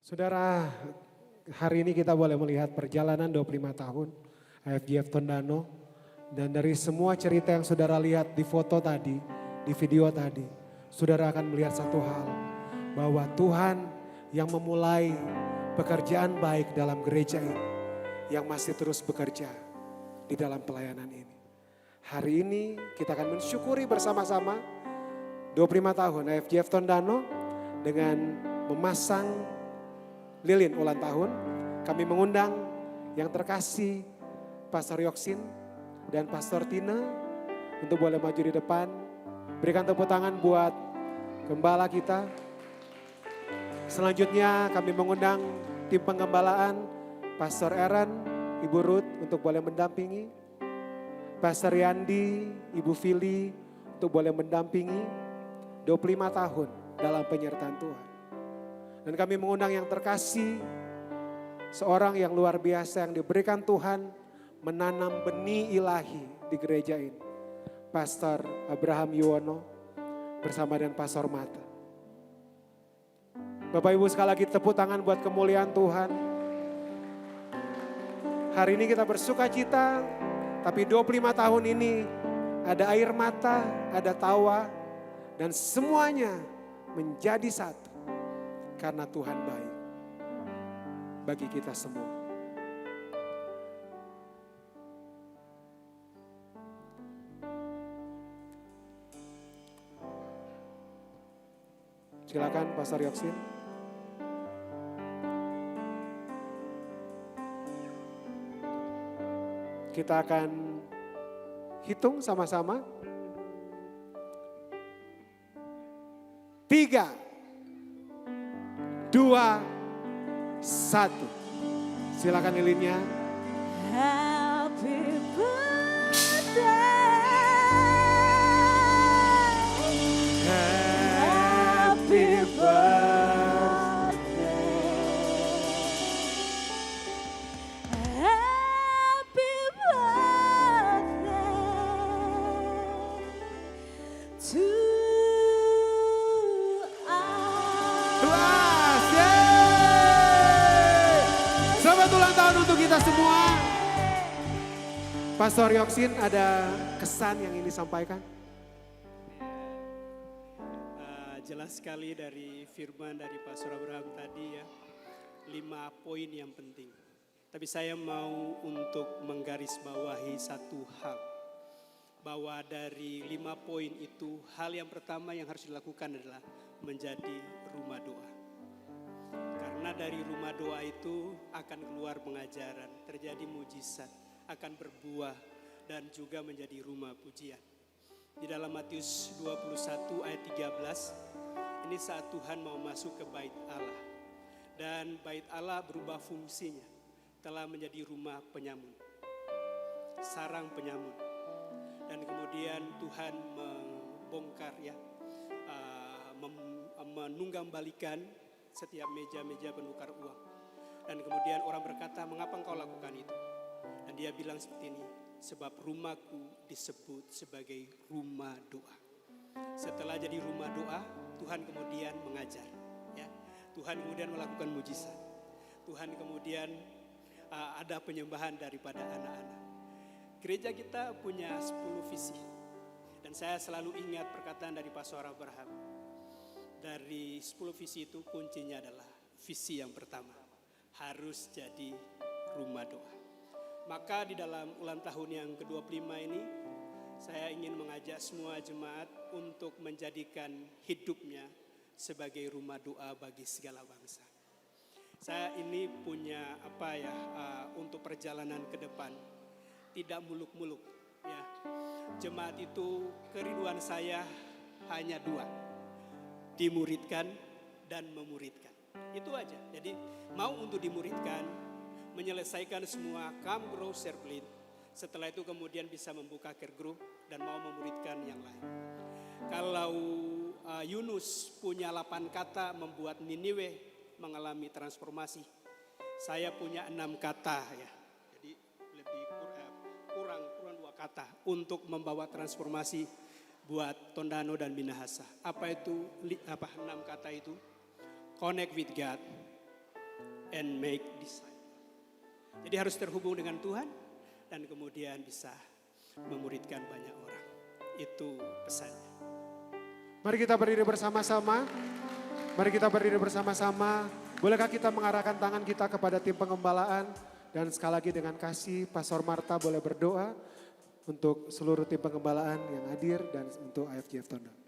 Saudara, hari ini kita boleh melihat perjalanan 25 tahun IFGF Tondano. Dan dari semua cerita yang saudara lihat di foto tadi, di video tadi, saudara akan melihat satu hal. Bahwa Tuhan yang memulai pekerjaan baik dalam gereja ini, yang masih terus bekerja di dalam pelayanan ini. Hari ini kita akan mensyukuri bersama-sama 25 tahun IFGF Tondano dengan memasang lilin ulang tahun. Kami mengundang yang terkasih Pastor Yoksin dan Pastor Tina untuk boleh maju di depan. Berikan tepuk tangan buat gembala kita. Selanjutnya kami mengundang tim penggembalaan Pastor Aaron, Ibu Ruth untuk boleh mendampingi. Pastor Yandi, Ibu Fili untuk boleh mendampingi 25 tahun dalam penyertaan Tuhan. Dan kami mengundang yang terkasih, seorang yang luar biasa yang diberikan Tuhan menanam benih ilahi di gereja ini. Pastor Abraham Yuwono bersama dengan Pastor Mata. Bapak Ibu sekali lagi tepuk tangan buat kemuliaan Tuhan. Hari ini kita bersuka cita, tapi 25 tahun ini ada air mata, ada tawa, dan semuanya menjadi satu. Karena Tuhan baik bagi kita semua. Silakan Pastor Yoksin. Kita akan hitung sama-sama. 3, 2, 1. Silakan lilinnya. Happy birthday. Happy birthday. Happy birthday to Kelas, yeay. Selamat ulang tahun untuk kita semua. Pastor Yoksin, ada kesan yang ingin disampaikan? Jelas sekali dari firman dari Pastor Abraham tadi ya, 5 poin yang penting. Tapi saya mau untuk menggarisbawahi satu hal. Bahwa dari 5 poin itu, hal yang pertama yang harus dilakukan adalah menjadi rumah doa. Karena dari rumah doa itu akan keluar pengajaran, terjadi mujizat, akan berbuah dan juga menjadi rumah pujian. Di dalam Matius 21 ayat 13, ini saat Tuhan mau masuk ke bait Allah. Dan bait Allah berubah fungsinya, telah menjadi rumah penyamun, sarang penyamun. Dan kemudian Tuhan membongkar ya, menunggambalikan setiap meja-meja penukar uang. Dan kemudian orang berkata, mengapa engkau lakukan itu? Dan dia bilang seperti ini, sebab rumahku disebut sebagai rumah doa. Setelah jadi rumah doa, Tuhan kemudian mengajar. Ya, Tuhan kemudian melakukan mujizat. Tuhan kemudian ada penyembahan daripada anak-anak. Gereja kita punya 10 visi. Dan saya selalu ingat perkataan dari Pastor Abraham. Dari 10 visi itu kuncinya adalah visi yang pertama. Harus jadi rumah doa. Maka di dalam ulang tahun yang ke-25 ini, saya ingin mengajak semua jemaat untuk menjadikan hidupnya sebagai rumah doa bagi segala bangsa. Saya ini punya untuk perjalanan ke depan, tidak muluk-muluk. Ya. Jemaat itu kerinduan saya hanya 2, dimuridkan dan memuridkan. Itu aja. Jadi mau untuk dimuridkan, menyelesaikan semua come grow share lead. Setelah itu kemudian bisa membuka care group dan mau memuridkan yang lain. Kalau Yunus punya 8 kata membuat Niniwe mengalami transformasi. Saya punya 6 kata ya. Jadi lebih kurang 2 kata untuk membawa transformasi buat Tondano dan Minahasa. Apa itu 6 kata itu? Connect with God, and make disciples. Jadi harus terhubung dengan Tuhan dan kemudian bisa memuridkan banyak orang. Itu pesannya. Mari kita berdiri bersama-sama. Mari kita berdiri bersama-sama. Bolehkah kita mengarahkan tangan kita kepada tim pengembalaan. Dan sekali lagi dengan kasih Pastor Marta boleh berdoa untuk seluruh tim pengembalaan yang hadir dan untuk IFGF Tondano.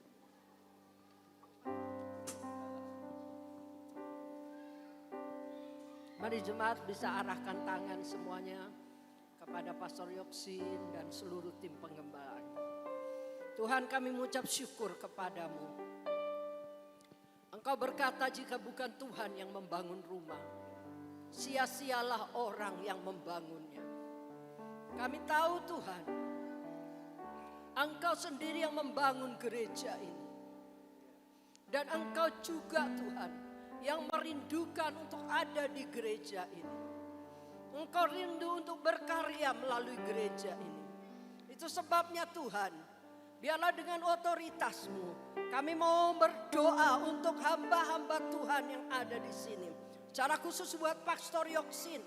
Mari jemaat bisa arahkan tangan semuanya kepada Pastor Yoksin dan seluruh tim pengembalaan. Tuhan, kami mengucap syukur kepadamu. Engkau berkata jika bukan Tuhan yang membangun rumah, sia-sialah orang yang membangunnya. Kami tahu Tuhan, Engkau sendiri yang membangun gereja ini. Dan Engkau juga Tuhan yang merindukan untuk ada di gereja ini. Engkau rindu untuk berkarya melalui gereja ini. Itu sebabnya Tuhan, biarlah dengan otoritas-Mu kami mau berdoa untuk hamba-hamba Tuhan yang ada di sini. Secara khusus buat Pastor Yoksin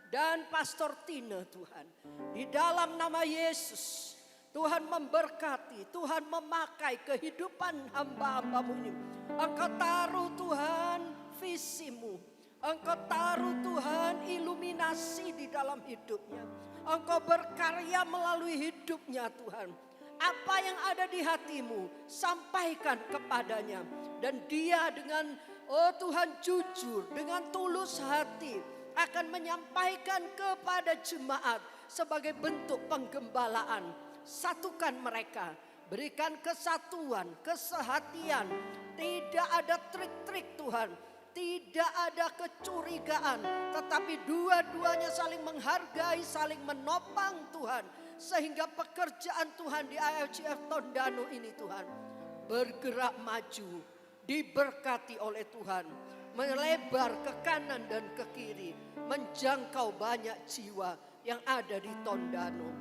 dan Pastor Tina Tuhan. Di dalam nama Yesus, Tuhan memberkati, Tuhan memakai kehidupan hamba-hamba-Mu ini. Engkau taruh Tuhan visimu. Engkau taruh Tuhan iluminasi di dalam hidupnya. Engkau berkarya melalui hidupnya Tuhan. Apa yang ada di hatimu, sampaikan kepadanya. Dan dia dengan, oh Tuhan jujur, dengan tulus hati akan menyampaikan kepada jemaat sebagai bentuk penggembalaan. Satukan mereka, berikan kesatuan, kesehatian. Tidak ada trik-trik Tuhan, tidak ada kecurigaan, tetapi dua-duanya saling menghargai, saling menopang Tuhan. Sehingga pekerjaan Tuhan di IFGF Tondano ini Tuhan bergerak maju, diberkati oleh Tuhan, melebar ke kanan dan ke kiri, menjangkau banyak jiwa yang ada di Tondano.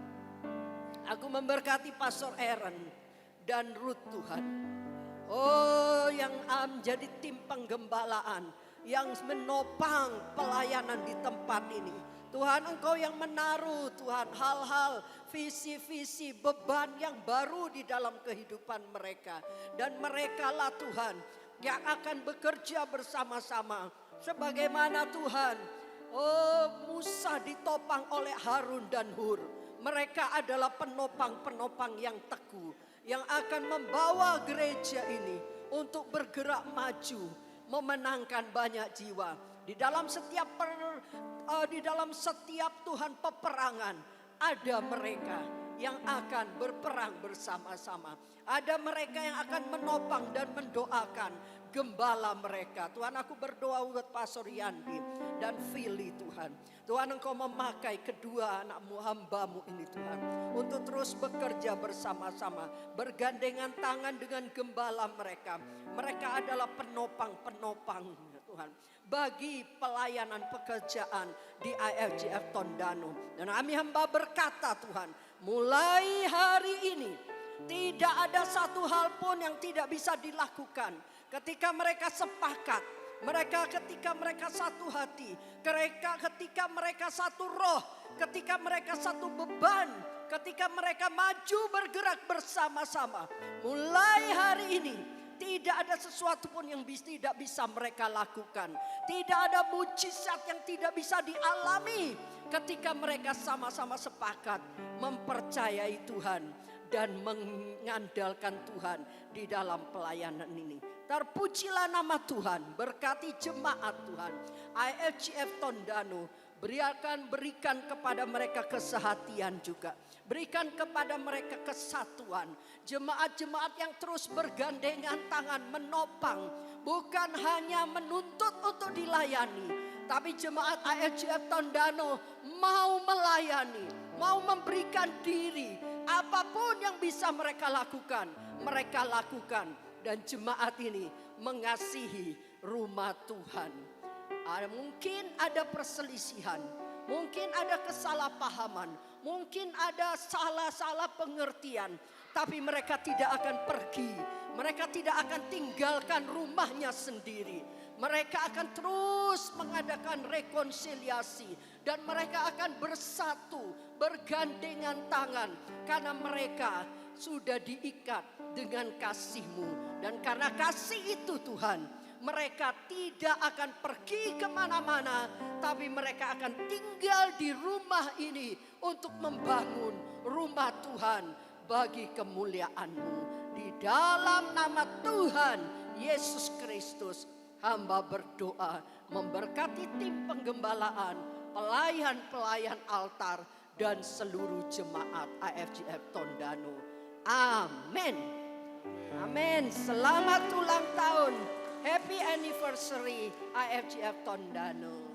Aku memberkati Pastor Aaron dan Ruth Tuhan. Oh, yang menjadi tim penggembalaan yang menopang pelayanan di tempat ini. Tuhan, Engkau yang menaruh Tuhan hal-hal, visi-visi, beban yang baru di dalam kehidupan mereka. Dan merekalah Tuhan yang akan bekerja bersama-sama. Sebagaimana Tuhan, oh Musa ditopang oleh Harun dan Hur. Mereka adalah penopang-penopang yang teguh, yang akan membawa gereja ini untuk bergerak maju, memenangkan banyak jiwa. Di dalam setiap Tuhan peperangan ada mereka yang akan berperang bersama-sama. Ada mereka yang akan menopang dan mendoakan gembala mereka. Tuhan, aku berdoa buat Pastor Yandi dan Philly Tuhan. Tuhan, Engkau memakai kedua anakmu, hambamu ini Tuhan, untuk terus bekerja bersama-sama, bergandengan tangan dengan gembala mereka. Mereka adalah penopang-penopang Tuhan bagi pelayanan pekerjaan di IFGF Tondano. Dan kami hamba berkata Tuhan, mulai hari ini tidak ada satu hal pun yang tidak bisa dilakukan ketika mereka sepakat, ketika mereka satu hati, ketika mereka satu roh, ketika mereka satu beban, ketika mereka maju bergerak bersama-sama. Mulai hari ini tidak ada sesuatu pun yang tidak bisa mereka lakukan. Tidak ada mujizat yang tidak bisa dialami ketika mereka sama-sama sepakat mempercayai Tuhan dan mengandalkan Tuhan di dalam pelayanan ini. Terpujilah nama Tuhan, berkati jemaat Tuhan. IFGF Tondano, berikan kepada mereka kesehatian juga. Berikan kepada mereka kesatuan. Jemaat-jemaat yang terus bergandengan tangan menopang. Bukan hanya menuntut untuk dilayani. Tapi jemaat IFGF Tondano mau melayani. Mau memberikan diri. Apapun yang bisa mereka lakukan. Mereka lakukan. Dan jemaat ini mengasihi rumah Tuhan. Mungkin ada perselisihan. Mungkin ada kesalahpahaman. Mungkin ada salah-salah pengertian. Tapi mereka tidak akan pergi. Mereka tidak akan tinggalkan rumahnya sendiri. Mereka akan terus mengadakan mengadakan rekonsiliasi dan mereka akan bersatu, bergandengan tangan karena mereka sudah diikat dengan kasih-Mu. Dan karena kasih itu Tuhan, mereka tidak akan pergi kemana-mana, tapi mereka akan tinggal di rumah ini untuk membangun rumah Tuhan bagi kemuliaan-Mu. Di dalam nama Tuhan Yesus Kristus, hamba berdoa memberkati tim penggembalaan, pelayan-pelayan altar, dan seluruh jemaat IFGF Tondano. Amin. Amin. Selamat ulang tahun. Happy anniversary IFGF Tondano.